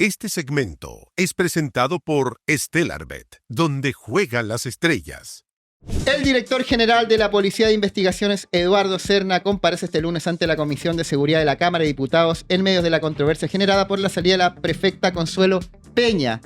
Este segmento es presentado por Stellarbet, donde juegan las estrellas. El director general de la Policía de Investigaciones, Eduardo Serna, comparece este lunes ante la Comisión de Seguridad de la Cámara de Diputados en medio de la controversia generada por la salida de la prefecta Consuelo Peña,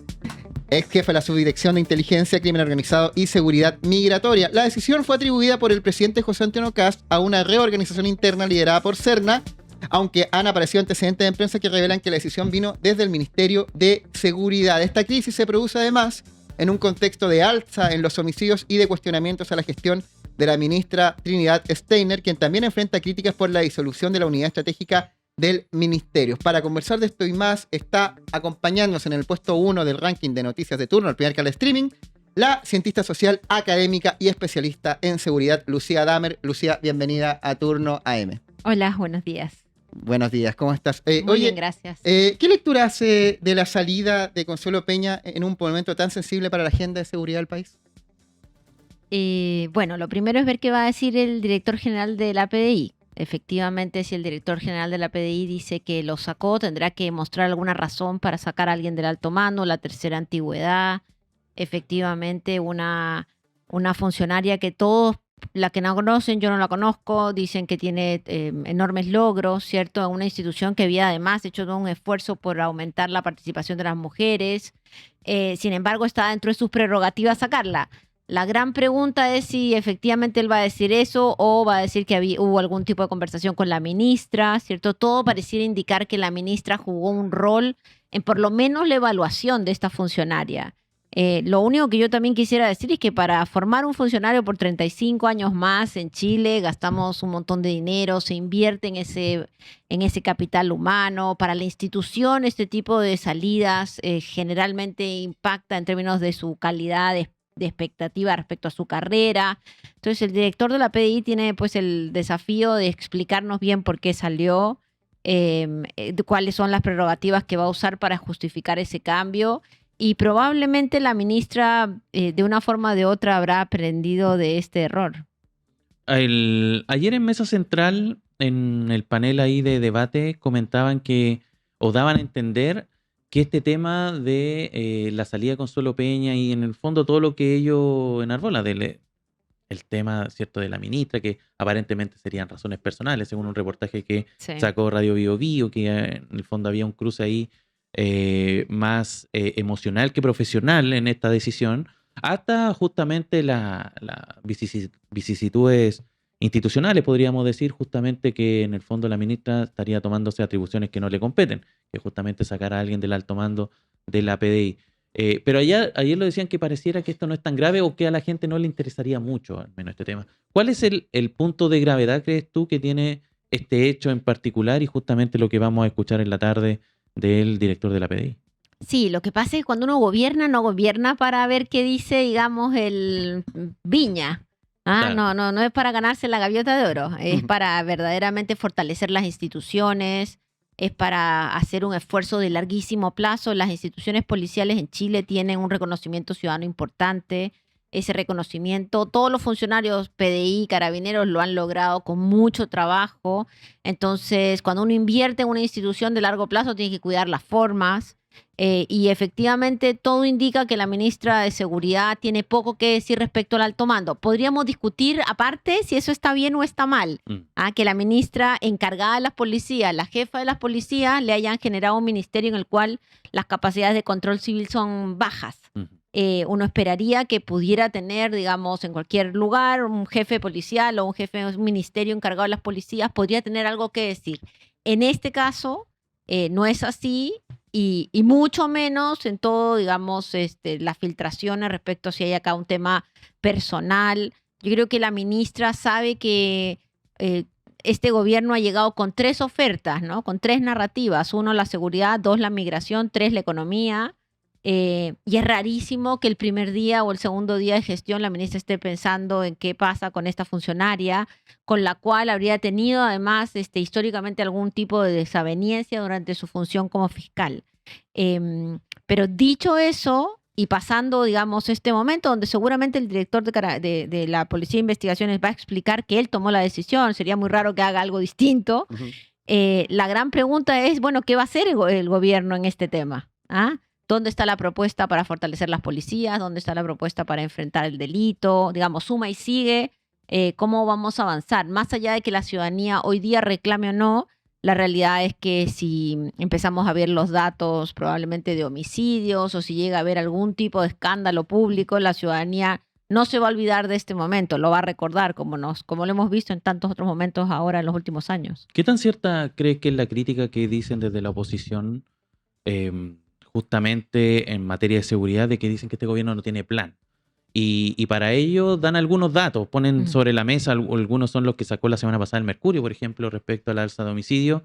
ex jefe de la Subdirección de Inteligencia, Crimen Organizado y Seguridad Migratoria. La decisión fue atribuida por el presidente José Antonio Kast a una reorganización interna liderada por Serna, aunque han aparecido antecedentes en prensa que revelan que la decisión vino desde el Ministerio de Seguridad. Esta crisis se produce además en un contexto de alza en los homicidios y de cuestionamientos a la gestión de la ministra Trinidad Steiner, quien también enfrenta críticas por la disolución de la unidad estratégica del ministerio. Para conversar de esto y más, está acompañándonos en el puesto 1 del ranking de noticias de turno, el primer canal de streaming, la cientista social, académica y especialista en seguridad, Lucía Damer. Lucía, bienvenida a Turno AM. Hola, buenos días. Buenos días, ¿cómo estás? Muy bien, gracias. ¿Qué lectura hace de la salida de Consuelo Peña en un momento tan sensible para la agenda de seguridad del país? Bueno, lo primero es ver qué va a decir el director general de la PDI. Efectivamente, si el director general de la PDI dice que lo sacó, tendrá que mostrar alguna razón para sacar a alguien del alto mando, la tercera antigüedad. Efectivamente, una funcionaria que todos, la que no conocen, yo no la conozco, dicen que tiene enormes logros, ¿cierto? Una institución que había además hecho todo un esfuerzo por aumentar la participación de las mujeres. Sin embargo, está dentro de sus prerrogativas sacarla. La gran pregunta es si efectivamente él va a decir eso o va a decir que hubo algún tipo de conversación con la ministra, ¿cierto? Todo pareciera indicar que la ministra jugó un rol en por lo menos la evaluación de esta funcionaria. Lo único que yo también quisiera decir es que para formar un funcionario por 35 años más en Chile gastamos un montón de dinero, se invierte en ese capital humano. Para la institución este tipo de salidas generalmente impacta en términos de su calidad de expectativa respecto a su carrera. Entonces el director de la PDI tiene pues el desafío de explicarnos bien por qué salió, cuáles son las prerrogativas que va a usar para justificar ese cambio. Y probablemente la ministra, de una forma o de otra, habrá aprendido de este error. Ayer en Mesa Central, en el panel ahí de debate, comentaban que, o daban a entender que este tema de la salida de Consuelo Peña y en el fondo todo lo que ello enarbola, el tema, ¿cierto?, de la ministra, que aparentemente serían razones personales, según un reportaje que sacó Radio Bio Bio, que en el fondo había un cruce ahí más emocional que profesional en esta decisión, hasta justamente las vicisitudes institucionales, podríamos decir, justamente que en el fondo la ministra estaría tomándose atribuciones que no le competen, que justamente sacar a alguien del alto mando de la PDI. Pero ayer lo decían que pareciera que esto no es tan grave o que a la gente no le interesaría mucho, al menos este tema. ¿Cuál es el punto de gravedad, crees tú, que tiene este hecho en particular y justamente lo que vamos a escuchar en la tarde del director de la PDI? Sí, lo que pasa es que cuando uno gobierna, no gobierna para ver qué dice, digamos, el Viña. Claro. No es para ganarse la gaviota de oro, es para verdaderamente fortalecer las instituciones, es para hacer un esfuerzo de larguísimo plazo. Las instituciones policiales en Chile tienen un reconocimiento ciudadano importante. Ese reconocimiento, todos los funcionarios PDI, carabineros lo han logrado con mucho trabajo. Entonces, cuando uno invierte en una institución de largo plazo, tiene que cuidar las formas. Y efectivamente todo indica que la ministra de Seguridad tiene poco que decir respecto al alto mando. Podríamos discutir aparte si eso está bien o está mal. Que la ministra encargada de las policías, la jefa de las policías, le hayan generado un ministerio en el cual las capacidades de control civil son bajas. Uno esperaría que pudiera tener, digamos, en cualquier lugar, un jefe policial o un jefe de un ministerio encargado de las policías, podría tener algo que decir. En este caso, no es así y mucho menos en todo, digamos, las filtraciones respecto a si hay acá un tema personal. Yo creo que la ministra sabe que este gobierno ha llegado con 3 ofertas, ¿no? Con 3 narrativas. 1, la seguridad; 2, la migración; 3, la economía. Y es rarísimo que el primer día o el segundo día de gestión la ministra esté pensando en qué pasa con esta funcionaria, con la cual habría tenido además históricamente algún tipo de desaveniencia durante su función como fiscal. Pero dicho eso, y pasando, digamos, este momento donde seguramente el director de la Policía de Investigaciones va a explicar que él tomó la decisión, sería muy raro que haga algo distinto. La gran pregunta es, bueno, ¿qué va a hacer el gobierno en este tema? ¿Ah? ¿Dónde está la propuesta para fortalecer las policías? ¿Dónde está la propuesta para enfrentar el delito? Digamos, suma y sigue. ¿Cómo vamos a avanzar? Más allá de que la ciudadanía hoy día reclame o no, la realidad es que si empezamos a ver los datos probablemente de homicidios o si llega a haber algún tipo de escándalo público, la ciudadanía no se va a olvidar de este momento, lo va a recordar como lo hemos visto en tantos otros momentos ahora en los últimos años. ¿Qué tan cierta crees que es la crítica que dicen desde la oposición justamente en materia de seguridad, de que dicen que este gobierno no tiene plan? Y para ello dan algunos datos, ponen sobre la mesa, algunos son los que sacó la semana pasada el Mercurio, por ejemplo, respecto al alza de homicidio.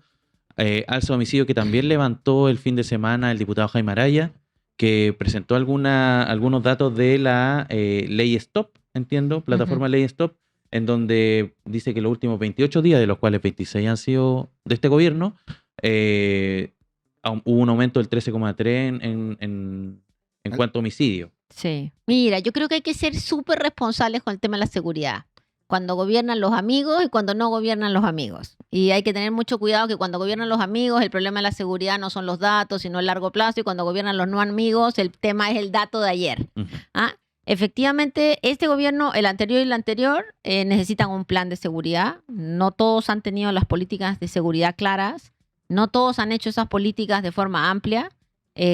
Alza de homicidio que también levantó el fin de semana el diputado Jaime Araya, que presentó algunos datos de la ley Stop, entiendo, plataforma Ley Stop, en donde dice que los últimos 28 días, de los cuales 26 han sido de este gobierno, hubo un aumento del 13,3 en cuanto a homicidio. Sí. Mira, yo creo que hay que ser súper responsables con el tema de la seguridad. Cuando gobiernan los amigos y cuando no gobiernan los amigos. Y hay que tener mucho cuidado que cuando gobiernan los amigos el problema de la seguridad no son los datos, sino el largo plazo. Y cuando gobiernan los no amigos el tema es el dato de ayer. ¿Ah? Efectivamente, este gobierno, el anterior y el anterior, necesitan un plan de seguridad. No todos han tenido las políticas de seguridad claras. No todos han hecho esas políticas de forma amplia.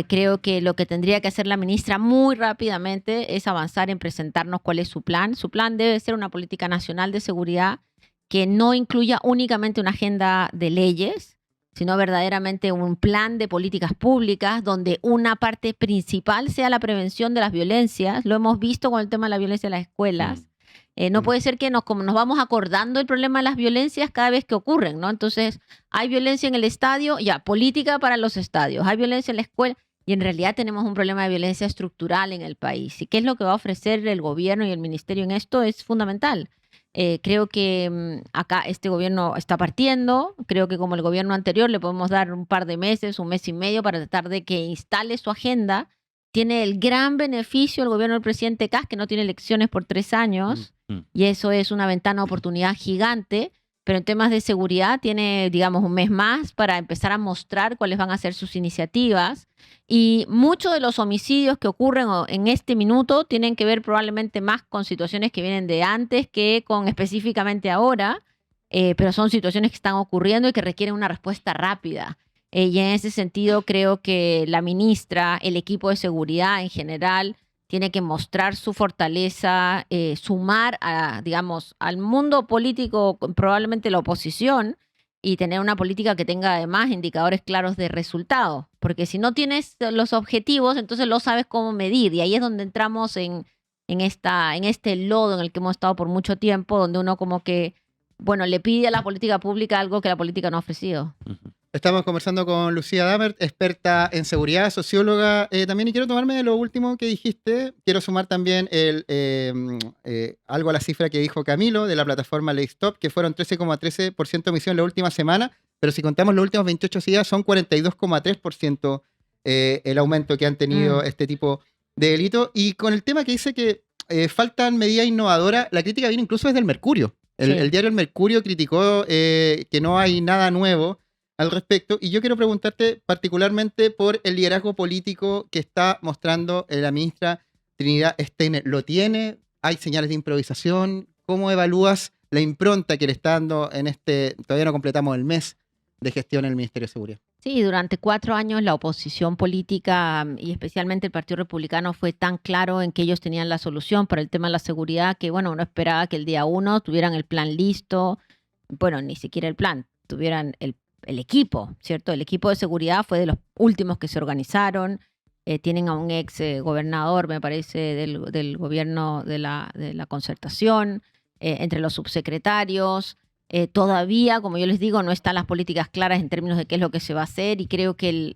Creo que lo que tendría que hacer la ministra muy rápidamente es avanzar en presentarnos cuál es su plan. Su plan debe ser una política nacional de seguridad que no incluya únicamente una agenda de leyes, sino verdaderamente un plan de políticas públicas donde una parte principal sea la prevención de las violencias. Lo hemos visto con el tema de la violencia en las escuelas. No puede ser que como nos vamos acordando el problema de las violencias cada vez que ocurren, ¿no? Entonces, hay violencia en el estadio, ya, política para los estadios. Hay violencia en la escuela y en realidad tenemos un problema de violencia estructural en el país. ¿Y qué es lo que va a ofrecer el gobierno y el ministerio en esto? Es fundamental. Creo que acá este gobierno está partiendo. Creo que como el gobierno anterior le podemos dar un par de meses, un mes y medio para tratar de que instale su agenda. Tiene el gran beneficio el gobierno del presidente Kast, que no tiene elecciones por 3 años, y eso es una ventana de oportunidad gigante, pero en temas de seguridad tiene, digamos, un mes más para empezar a mostrar cuáles van a ser sus iniciativas, y muchos de los homicidios que ocurren en este minuto tienen que ver probablemente más con situaciones que vienen de antes que con específicamente ahora, pero son situaciones que están ocurriendo y que requieren una respuesta rápida. Y en ese sentido creo que la ministra, el equipo de seguridad en general, tiene que mostrar su fortaleza, sumar digamos, al mundo político, probablemente la oposición, y tener una política que tenga además indicadores claros de resultado. Porque si no tienes los objetivos, entonces no sabes cómo medir. Y ahí es donde entramos en este lodo en el que hemos estado por mucho tiempo, donde uno como que, bueno, le pide a la política pública algo que la política no ha ofrecido. Estamos conversando con Lucía Dammert, experta en seguridad, socióloga también, y quiero tomarme de lo último que dijiste. Quiero sumar también algo a la cifra que dijo Camilo de la plataforma Ley Stop, que fueron 13,13% de omisión la última semana, pero si contamos los últimos 28 días son 42,3% el aumento que han tenido este tipo de delito. Y con el tema que dice que faltan medidas innovadoras, la crítica viene incluso desde el Mercurio. El diario El Mercurio criticó que no hay nada nuevo al respecto, y yo quiero preguntarte particularmente por el liderazgo político que está mostrando la ministra Trinidad Steiner. ¿Lo tiene? ¿Hay señales de improvisación? ¿Cómo evalúas la impronta que le está dando todavía no completamos el mes de gestión en el Ministerio de Seguridad? Sí, durante 4 años la oposición política y especialmente el Partido Republicano fue tan claro en que ellos tenían la solución para el tema de la seguridad que, bueno, uno esperaba que el día 1 tuvieran el plan listo. Bueno, ni siquiera el plan, tuvieran el equipo, ¿cierto? El equipo de seguridad fue de los últimos que se organizaron. Tienen a un ex gobernador, me parece, del gobierno de la concertación, entre los subsecretarios. Todavía, como yo les digo, no están las políticas claras en términos de qué es lo que se va a hacer, y creo que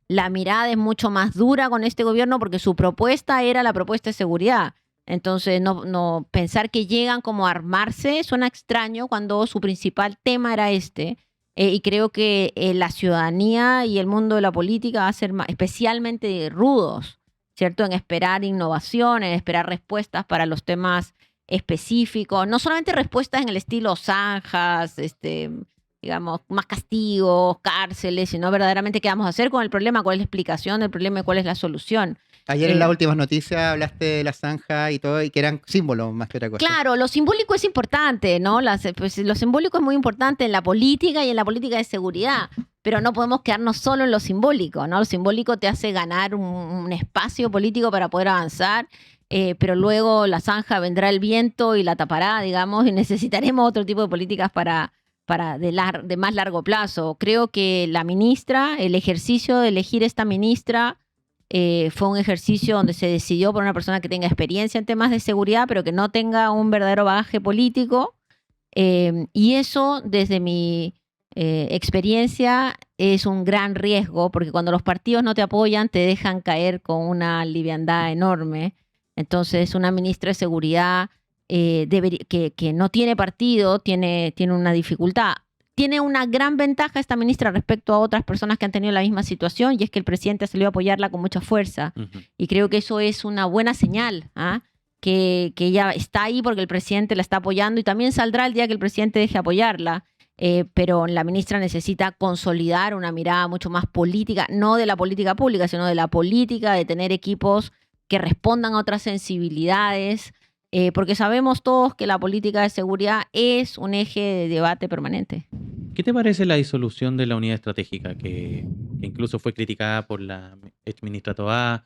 la mirada es mucho más dura con este gobierno porque su propuesta era la propuesta de seguridad. Entonces, no pensar que llegan como a armarse suena extraño cuando su principal tema era este. Y creo que la ciudadanía y el mundo de la política va a ser especialmente rudos, ¿cierto? En esperar innovación, en esperar respuestas para los temas específicos. No solamente respuestas en el estilo zanjas, digamos, más castigos, cárceles, sino verdaderamente qué vamos a hacer con el problema, cuál es la explicación del problema y cuál es la solución. Ayer en las últimas noticias hablaste de la zanja y todo, y que eran símbolos más que otra cosa. Claro, lo simbólico es importante, ¿no? Pues, lo simbólico es muy importante en la política y en la política de seguridad, pero no podemos quedarnos solo en lo simbólico, ¿no? Lo simbólico te hace ganar un espacio político para poder avanzar, pero luego la zanja vendrá el viento y la tapará, digamos, y necesitaremos otro tipo de políticas para de más largo plazo. Creo que la ministra, el ejercicio de elegir esta ministra, fue un ejercicio donde se decidió por una persona que tenga experiencia en temas de seguridad, pero que no tenga un verdadero bagaje político. Y eso, desde mi experiencia, es un gran riesgo, porque cuando los partidos no te apoyan, te dejan caer con una liviandad enorme. Entonces, una ministra de seguridad que no tiene partido, tiene una dificultad. Tiene una gran ventaja esta ministra respecto a otras personas que han tenido la misma situación, y es que el presidente salió a apoyarla con mucha fuerza. Y creo que eso es una buena señal, que ella está ahí porque el presidente la está apoyando, y también saldrá el día que el presidente deje de apoyarla. Pero la ministra necesita consolidar una mirada mucho más política, no de la política pública, sino de la política, de tener equipos que respondan a otras sensibilidades, porque sabemos todos que la política de seguridad es un eje de debate permanente. ¿Qué te parece la disolución de la unidad estratégica, que incluso fue criticada por la exministra Toá?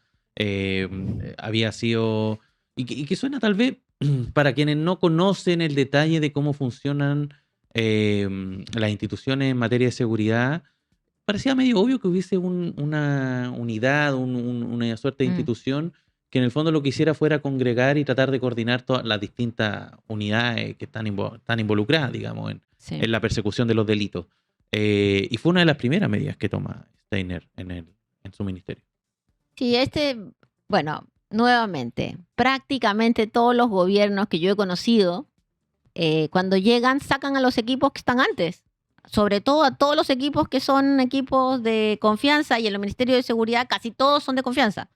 Había sido... Y que suena tal vez, para quienes no conocen el detalle de cómo funcionan las instituciones en materia de seguridad, parecía medio obvio que hubiese una unidad, una suerte de institución que en el fondo lo que hiciera fuera congregar y tratar de coordinar todas las distintas unidades que están involucradas, digamos, en la persecución de los delitos. Y fue una de las primeras medidas que toma Steiner en su ministerio. Sí, bueno, nuevamente, prácticamente todos los gobiernos que yo he conocido, cuando llegan, sacan a los equipos que están antes. Sobre todo a todos los equipos que son equipos de confianza, y en el Ministerio de Seguridad casi todos son de confianza.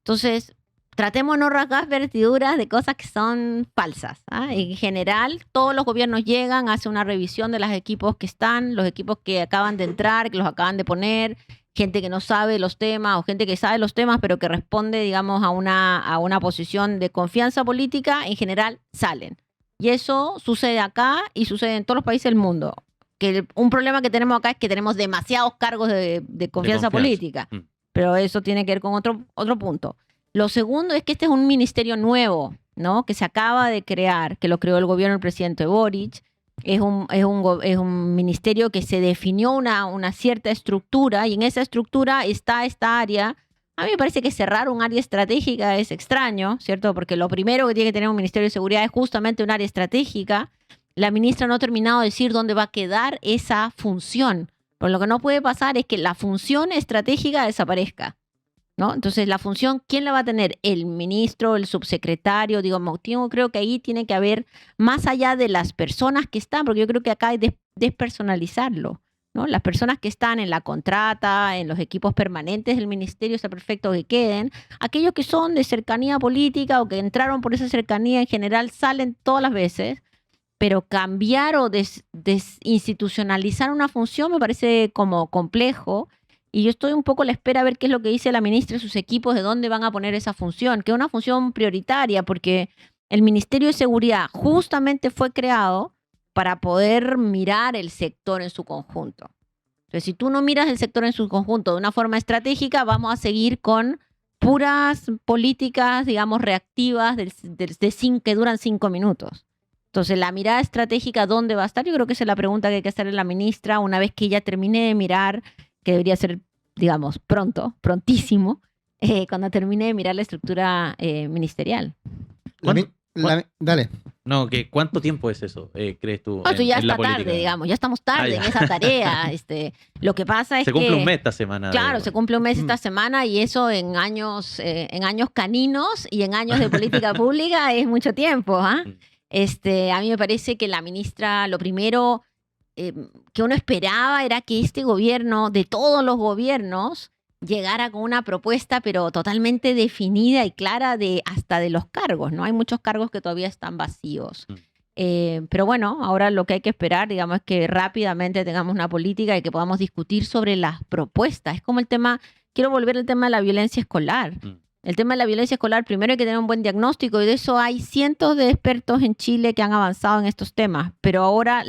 Entonces, tratemos de no rasgar vestiduras de cosas que son falsas. En general, todos los gobiernos llegan, hacen una revisión de los equipos que están, los equipos que acaban de entrar, que los acaban de poner, gente que no sabe los temas o gente que sabe los temas pero que responde, digamos, a una posición de confianza política, en general salen. Y eso sucede acá y sucede en todos los países del mundo. Que un problema que tenemos acá es que tenemos demasiados cargos de confianza política. Pero eso tiene que ver con otro punto. Lo segundo es que este es un ministerio nuevo, ¿no? Que se acaba de crear, que lo creó el gobierno del presidente Boric. Es un ministerio que se definió una cierta estructura, y en esa estructura está esta área. A mí me parece que cerrar un área estratégica es extraño, ¿cierto? Porque lo primero que tiene que tener un ministerio de seguridad es justamente un área estratégica. La ministra no ha terminado de decir dónde va a quedar esa función. Pero lo que no puede pasar es que la función estratégica desaparezca, ¿no? Entonces, la función, ¿quién la va a tener? El ministro, el subsecretario, digamos. Creo que ahí tiene que haber, más allá de las personas que están, porque yo creo que acá hay que despersonalizarlo, ¿no? Las personas que están en la contrata, en los equipos permanentes del ministerio, está perfecto que queden. Aquellos que son de cercanía política o que entraron por esa cercanía, en general salen todas las veces. Pero cambiar o desinstitucionalizar una función me parece como complejo, y yo estoy un poco a la espera a ver qué es lo que dice la ministra y sus equipos, de dónde van a poner esa función, que es una función prioritaria, porque el Ministerio de Seguridad justamente fue creado para poder mirar el sector en su conjunto. Entonces, si tú no miras el sector en su conjunto de una forma estratégica, vamos a seguir con puras políticas, digamos, reactivas que duran 5 minutos. Entonces, la mirada estratégica, ¿dónde va a estar? Yo creo que esa es la pregunta que hay que hacerle a la ministra una vez que ella termine de mirar, que debería ser, digamos, prontísimo, cuando termine de mirar la estructura ministerial. Dale. No, ¿cuánto tiempo es eso, crees tú? Esto ya en la está política? tarde, digamos, ya estamos tarde en esa tarea. Lo que pasa es que... Se cumple un mes esta semana. Claro, se cumple un mes esta semana, y eso en años caninos y en años de política pública es mucho tiempo, ¿ah? A mí me parece que la ministra, lo primero que uno esperaba era que este gobierno, de todos los gobiernos, llegara con una propuesta pero totalmente definida y clara hasta de los cargos, ¿no? Hay muchos cargos que todavía están vacíos. Pero bueno, ahora lo que hay que esperar, digamos, es que rápidamente tengamos una política y que podamos discutir sobre las propuestas. Es como el tema, quiero volver al tema de la violencia escolar. El tema de la violencia escolar, primero hay que tener un buen diagnóstico y de eso hay cientos de expertos en Chile que han avanzado en estos temas. Pero ahora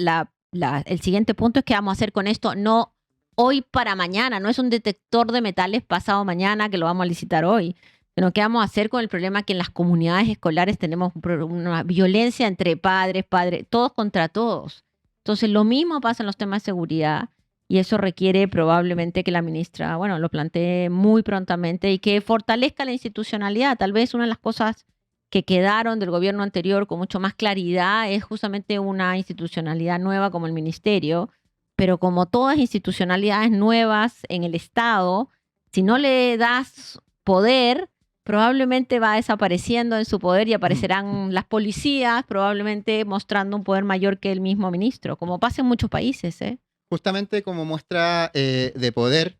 el siguiente punto es qué vamos a hacer con esto, no hoy para mañana, no es un detector de metales pasado mañana que lo vamos a licitar hoy. Sino qué vamos a hacer con el problema que en las comunidades escolares tenemos una violencia entre padres, todos contra todos. Entonces, lo mismo pasa en los temas de seguridad y eso requiere probablemente que la ministra, bueno, lo plantee muy prontamente y que fortalezca la institucionalidad. Tal vez una de las cosas que quedaron del gobierno anterior con mucho más claridad es justamente una institucionalidad nueva como el ministerio, pero como todas institucionalidades nuevas en el Estado, si no le das poder, probablemente va desapareciendo en su poder y aparecerán las policías, probablemente mostrando un poder mayor que el mismo ministro, como pasa en muchos países, ¿eh? Justamente como muestra de poder,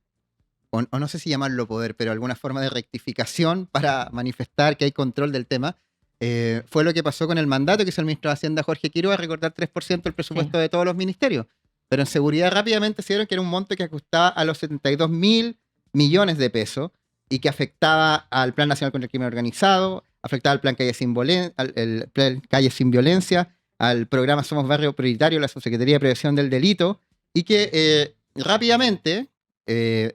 o no sé si llamarlo poder, pero alguna forma de rectificación para manifestar que hay control del tema, fue lo que pasó con el mandato que hizo el ministro de Hacienda, Jorge Quiroga, recortar 3% el presupuesto de todos los ministerios. Pero en seguridad rápidamente se dieron que era un monto que ajustaba a los 72.000 millones de pesos, y que afectaba al Plan Nacional contra el Crimen Organizado, afectaba al Plan Calle el Plan Calle Sin Violencia, al programa Somos Barrio Prioritario, la Subsecretaría de Prevención del Delito, y que rápidamente,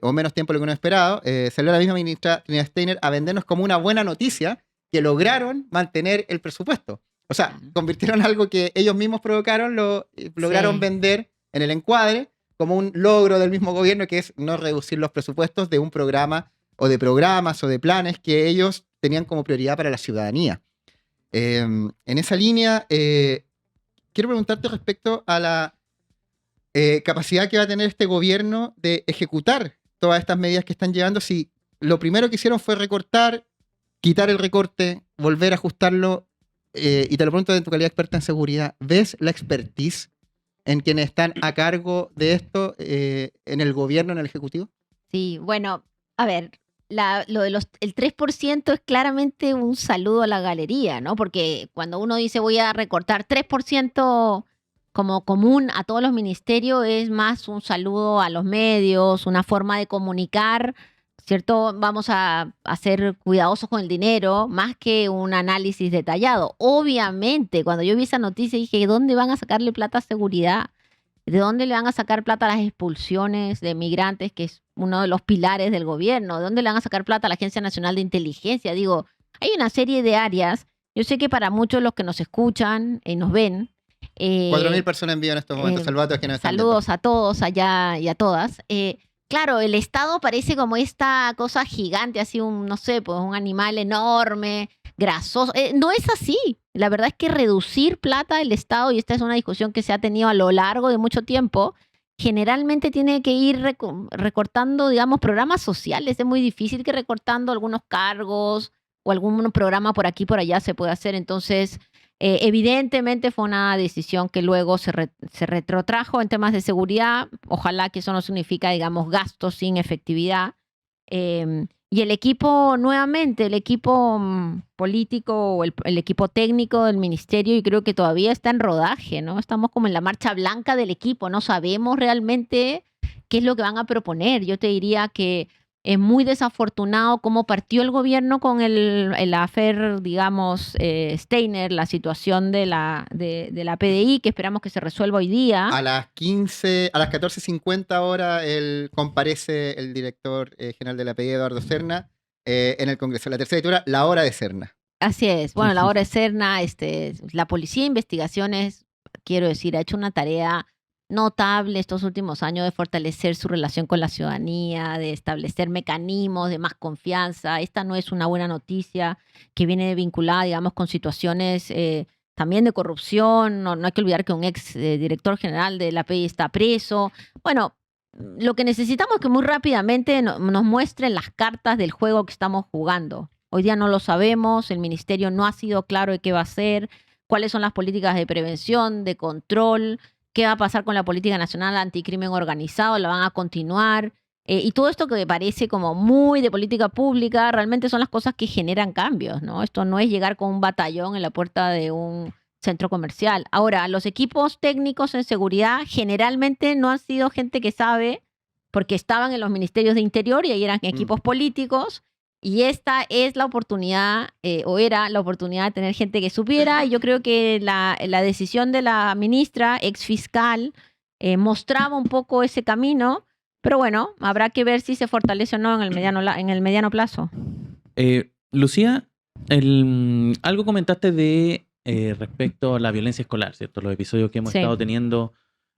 o menos tiempo de lo que uno esperaba, salió la misma ministra Trinidad Steiner a vendernos como una buena noticia que lograron mantener el presupuesto. O sea, convirtieron algo que ellos mismos provocaron, lograron vender en el encuadre como un logro del mismo gobierno, que es no reducir los presupuestos de un programa o de programas o de planes que ellos tenían como prioridad para la ciudadanía. En esa línea, quiero preguntarte respecto a la capacidad que va a tener este gobierno de ejecutar todas estas medidas que están llevando. Si lo primero que hicieron fue recortar, quitar el recorte, volver a ajustarlo, y te lo pregunto de tu calidad de experta en seguridad, ¿ves la expertise en quienes están a cargo de esto en el gobierno, en el Ejecutivo? Sí, bueno, a ver, el 3% es claramente un saludo a la galería, ¿no? Porque cuando uno dice voy a recortar 3% como común a todos los ministerios, es más un saludo a los medios, una forma de comunicar, ¿cierto? Vamos a ser cuidadosos con el dinero, más que un análisis detallado. Obviamente, cuando yo vi esa noticia dije, ¿dónde van a sacarle plata a seguridad? ¿De dónde le van a sacar plata a las expulsiones de migrantes, que es uno de los pilares del gobierno? ¿De dónde le van a sacar plata a la Agencia Nacional de Inteligencia? Digo, hay una serie de áreas. Yo sé que para muchos de los que nos escuchan y nos ven... 4.000 personas envían en estos momentos saludos que nos están saludos a todos allá y a todas. Claro, el Estado parece como esta cosa gigante, así no sé, pues un animal enorme, grasoso. No es así. La verdad es que reducir plata del Estado, y esta es una discusión que se ha tenido a lo largo de mucho tiempo, generalmente tiene que ir recortando, digamos, programas sociales. Es muy difícil que recortando algunos cargos o algún programa por aquí por allá se pueda hacer. Entonces, evidentemente fue una decisión que luego se retrotrajo en temas de seguridad. Ojalá que eso no significa, digamos, gastos sin efectividad. Y el equipo, nuevamente, el equipo político o el equipo técnico del ministerio, y creo que todavía está en rodaje, ¿no? Estamos como en la marcha blanca del equipo, no sabemos realmente qué es lo que van a proponer. Yo te diría que es muy desafortunado cómo partió el gobierno con el affair, digamos, Steiner, la situación de la PDI, que esperamos que se resuelva hoy día. A las 14:50 horas comparece el director general de la PDI, Eduardo Serna, en el Congreso. La tercera lectura, la hora de Serna. Así es. Bueno, la hora de Serna, la Policía de Investigaciones, quiero decir, ha hecho una tarea notable estos últimos años de fortalecer su relación con la ciudadanía, de establecer mecanismos de más confianza. Esta no es una buena noticia que viene vinculada, digamos, con situaciones también de corrupción. No hay que olvidar que un ex director general de la PDI está preso. Bueno, lo que necesitamos es que muy rápidamente nos muestren las cartas del juego que estamos jugando. Hoy día no lo sabemos, el ministerio no ha sido claro de qué va a hacer, cuáles son las políticas de prevención, de control. ¿Qué va a pasar con la política nacional anticrimen organizado? ¿La van a continuar? Y todo esto que me parece como muy de política pública, realmente son las cosas que generan cambios, ¿no? Esto no es llegar con un batallón en la puerta de un centro comercial. Ahora, los equipos técnicos en seguridad generalmente no han sido gente que sabe, porque estaban en los ministerios de Interior y ahí eran equipos políticos, y esta es la oportunidad, o era la oportunidad de tener gente que supiera, y yo creo que la decisión de la ministra, ex fiscal, mostraba un poco ese camino, pero bueno, habrá que ver si se fortalece o no en el mediano plazo. Lucía, algo comentaste de respecto a la violencia escolar, ¿cierto? Los episodios que hemos estado teniendo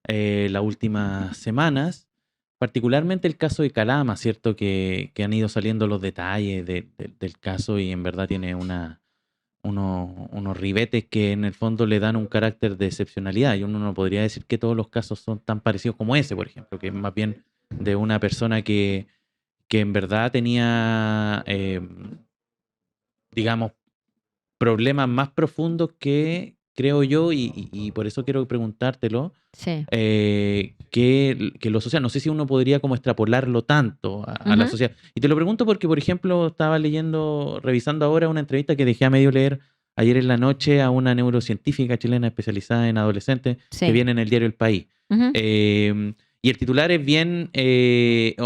las últimas semanas, particularmente el caso de Calama, ¿cierto? Que han ido saliendo los detalles del caso y en verdad tiene unos ribetes que en el fondo le dan un carácter de excepcionalidad. Y uno no podría decir que todos los casos son tan parecidos como ese, por ejemplo, que es más bien de una persona que en verdad tenía, digamos, problemas más profundos que, creo yo, y por eso quiero preguntártelo, que lo social. No sé si uno podría como extrapolarlo tanto a la sociedad. Y te lo pregunto porque, por ejemplo, estaba revisando ahora una entrevista que dejé a medio leer ayer en la noche a una neurocientífica chilena especializada en adolescentes que viene en el diario El País. Y el titular es bien, es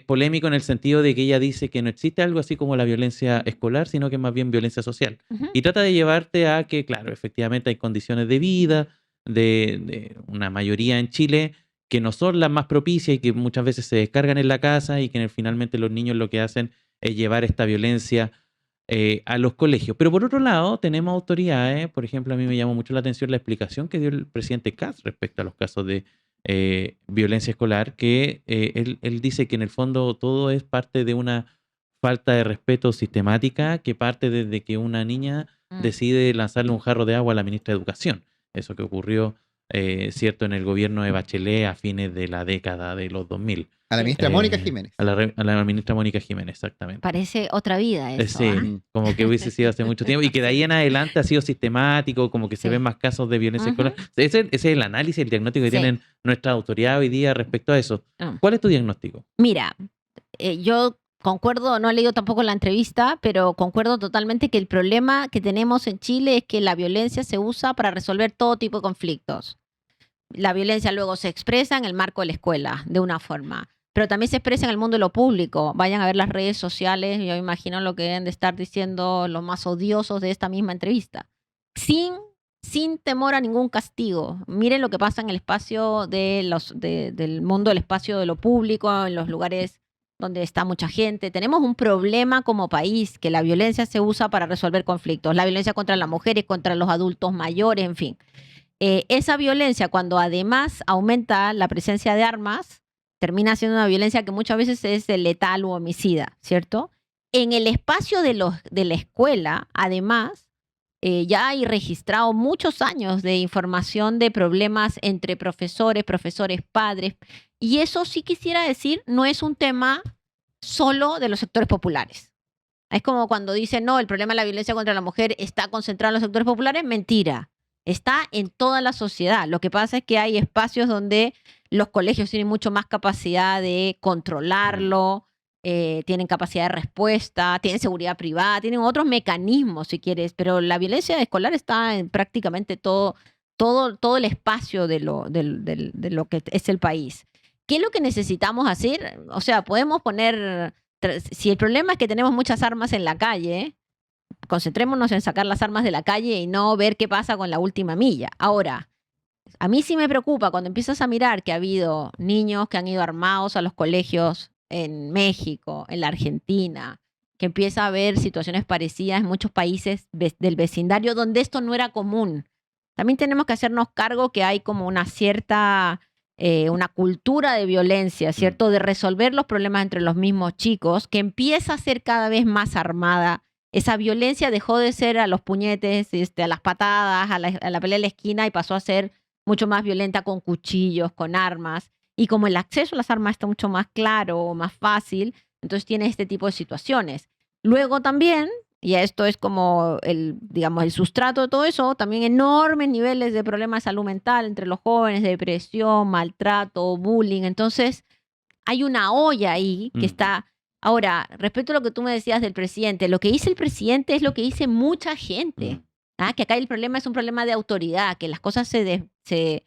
polémico en el sentido de que ella dice que no existe algo así como la violencia escolar, sino que es más bien violencia social. Y trata de llevarte a que, claro, efectivamente hay condiciones de vida de una mayoría en Chile que no son las más propicias y que muchas veces se descargan en la casa y que finalmente los niños lo que hacen es llevar esta violencia a los colegios. Pero por otro lado, tenemos autoridades, por ejemplo, a mí me llamó mucho la atención la explicación que dio el presidente Kast respecto a los casos de violencia escolar, que él dice que en el fondo todo es parte de una falta de respeto sistemática que parte desde que una niña decide lanzarle un jarro de agua a la ministra de Educación. Eso que ocurrió, cierto, en el gobierno de Bachelet a fines de la década de los 2000. A la ministra Mónica Jiménez. A la ministra Mónica Jiménez, exactamente. Parece otra vida eso. Sí, como que hubiese sido hace mucho tiempo y que de ahí en adelante ha sido sistemático, como que se ven más casos de violencia escolar. Ese es el análisis, el diagnóstico que tienen nuestras autoridades hoy día respecto a eso. ¿Cuál es tu diagnóstico? Mira, yo concuerdo, no he leído tampoco la entrevista, pero concuerdo totalmente que el problema que tenemos en Chile es que la violencia se usa para resolver todo tipo de conflictos. La violencia luego se expresa en el marco de la escuela, de una forma, pero también se expresa en el mundo de lo público. Vayan a ver las redes sociales, yo imagino lo que deben de estar diciendo los más odiosos de esta misma entrevista. Sin temor a ningún castigo. Miren lo que pasa en el espacio del mundo del espacio de lo público, en los lugares donde está mucha gente. Tenemos un problema como país, que la violencia se usa para resolver conflictos. La violencia contra las mujeres, contra los adultos mayores, en fin. Esa violencia, cuando además aumenta la presencia de armas, termina siendo una violencia que muchas veces es letal u homicida, ¿cierto? En el espacio de la escuela, además, ya hay registrado muchos años de información de problemas entre profesores, padres, y eso sí quisiera decir, no es un tema solo de los sectores populares. Es como cuando dicen, no, el problema de la violencia contra la mujer está concentrado en los sectores populares, mentira. Está en toda la sociedad. Lo que pasa es que hay espacios donde los colegios tienen mucho más capacidad de controlarlo, tienen capacidad de respuesta, tienen seguridad privada, tienen otros mecanismos, si quieres, pero la violencia escolar está en prácticamente todo el espacio de lo que es el país. ¿Qué es lo que necesitamos hacer? O sea, podemos poner, si el problema es que tenemos muchas armas en la calle, concentrémonos en sacar las armas de la calle y no ver qué pasa con la última milla. Ahora, a mí sí me preocupa cuando empiezas a mirar que ha habido niños que han ido armados a los colegios en México, en la Argentina, que empieza a haber situaciones parecidas en muchos países del vecindario donde esto no era común. También tenemos que hacernos cargo que hay como una cierta, una cultura de violencia, ¿cierto? De resolver los problemas entre los mismos chicos, que empieza a ser cada vez más armada. Esa violencia dejó de ser a los puñetes, a las patadas, a la pelea de la esquina y pasó a ser mucho más violenta con cuchillos, con armas. Y como el acceso a las armas está mucho más claro, más fácil, entonces tiene este tipo de situaciones. Luego también, y esto es como el sustrato de todo eso, también enormes niveles de problemas de salud mental entre los jóvenes, de depresión, maltrato, bullying. Entonces hay una olla ahí que está... Ahora, respecto a lo que tú me decías del presidente, lo que dice el presidente es lo que dice mucha gente. Que acá el problema es un problema de autoridad, que las cosas que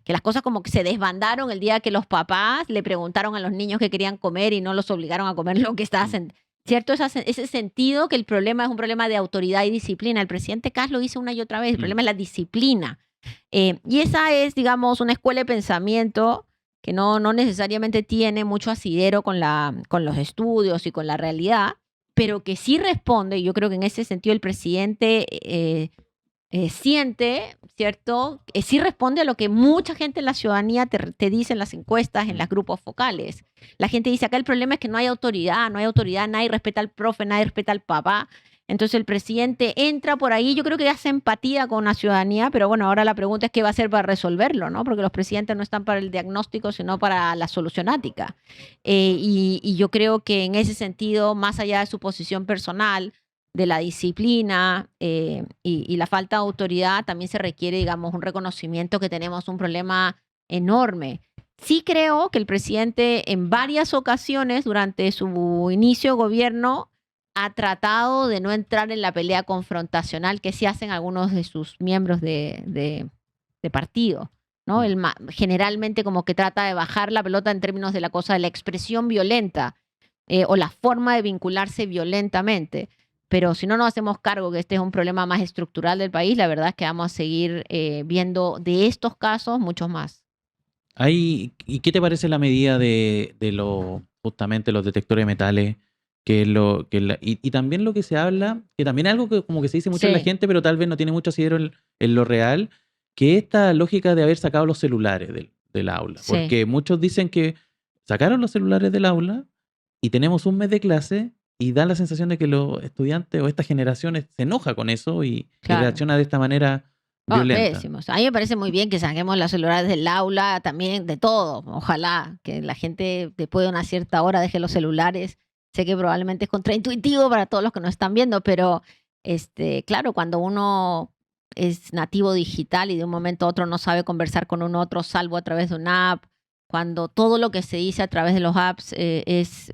las cosas como que se desbandaron el día que los papás le preguntaron a los niños qué querían comer y no los obligaron a comer lo que estaban, ¿cierto? Ese sentido que el problema es un problema de autoridad y disciplina. El presidente Kast lo dice una y otra vez, el problema es la disciplina. Y esa es, digamos, una escuela de pensamiento que no necesariamente tiene mucho asidero con los estudios y con la realidad, pero que sí responde, y yo creo que en ese sentido el presidente siente, ¿cierto? Sí responde a lo que mucha gente en la ciudadanía te dice en las encuestas, en los grupos focales. La gente dice, acá el problema es que no hay autoridad, nadie respeta al profe, nadie respeta al papá. Entonces el presidente entra por ahí, yo creo que hace empatía con la ciudadanía, pero bueno, ahora la pregunta es qué va a hacer para resolverlo, ¿no? Porque los presidentes no están para el diagnóstico, sino para la solucionática. Y yo creo que en ese sentido, más allá de su posición personal, de la disciplina y la falta de autoridad, también se requiere, digamos, un reconocimiento que tenemos un problema enorme. Sí creo que el presidente en varias ocasiones durante su inicio de gobierno ha tratado de no entrar en la pelea confrontacional que sí hacen algunos de sus miembros de partido, ¿no? Él generalmente como que trata de bajar la pelota en términos de la cosa de la expresión violenta o la forma de vincularse violentamente. Pero si no nos hacemos cargo que este es un problema más estructural del país, la verdad es que vamos a seguir viendo de estos casos muchos más. ¿Y qué te parece la medida de justamente los detectores de metales? Y también lo que se habla, que también es algo que como que se dice mucho en la gente, pero tal vez no tiene mucho asidero en lo real, que esta lógica de haber sacado los celulares del aula. Sí. Porque muchos dicen que sacaron los celulares del aula y tenemos un mes de clase y da la sensación de que los estudiantes o esta generación se enoja con eso y reacciona de esta manera violenta. Pésimos. A mí me parece muy bien que saquemos los celulares del aula, también de todo. Ojalá que la gente después de una cierta hora deje los celulares. Sé que probablemente es contraintuitivo para todos los que nos están viendo, pero claro, cuando uno es nativo digital y de un momento a otro no sabe conversar con un otro salvo a través de una app, cuando todo lo que se dice a través de los apps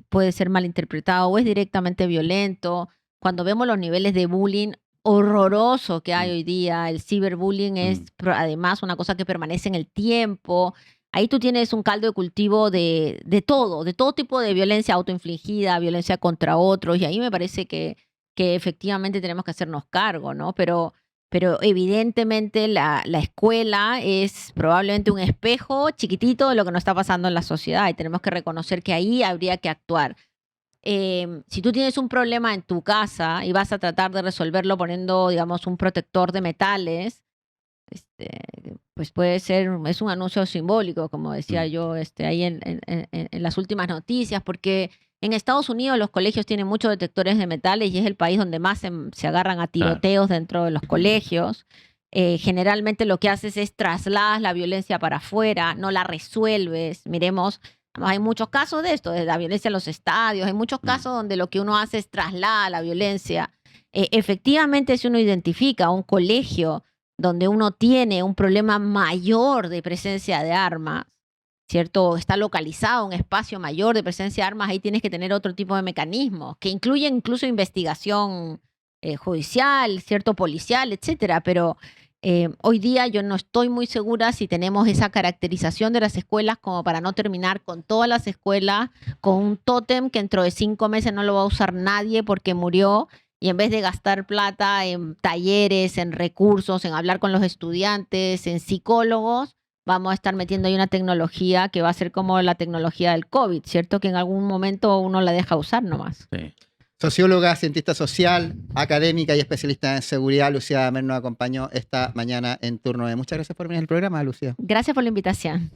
puede ser malinterpretado o es directamente violento, cuando vemos los niveles de bullying horroroso que hay hoy día, el ciberbullying es además una cosa que permanece en el tiempo. Ahí tú tienes un caldo de cultivo de todo tipo de violencia autoinfligida, violencia contra otros, y ahí me parece que efectivamente tenemos que hacernos cargo, ¿no? Pero evidentemente la escuela es probablemente un espejo chiquitito de lo que nos está pasando en la sociedad y tenemos que reconocer que ahí habría que actuar. Si tú tienes un problema en tu casa y vas a tratar de resolverlo poniendo, digamos, un protector de metales, pues puede ser, es un anuncio simbólico, como decía yo ahí en las últimas noticias, porque en Estados Unidos los colegios tienen muchos detectores de metales y es el país donde más se agarran a tiroteos dentro de los colegios. Generalmente lo que haces es trasladar la violencia para afuera, no la resuelves. Miremos, hay muchos casos de esto, de la violencia en los estadios, hay muchos casos donde lo que uno hace es trasladar la violencia. Efectivamente, si uno identifica un colegio donde uno tiene un problema mayor de presencia de armas, ¿cierto? Está localizado un espacio mayor de presencia de armas, ahí tienes que tener otro tipo de mecanismos, que incluyen incluso investigación judicial, ¿cierto? Policial, etcétera. Pero hoy día yo no estoy muy segura si tenemos esa caracterización de las escuelas como para no terminar con todas las escuelas con un tótem que dentro de 5 meses no lo va a usar nadie porque murió. Y en vez de gastar plata en talleres, en recursos, en hablar con los estudiantes, en psicólogos, vamos a estar metiendo ahí una tecnología que va a ser como la tecnología del COVID, ¿cierto? Que en algún momento uno la deja usar nomás. Sí. Socióloga, cientista social, académica y especialista en seguridad, Lucía Damer nos acompañó esta mañana en Turno de. Muchas gracias por venir al programa, Lucía. Gracias por la invitación.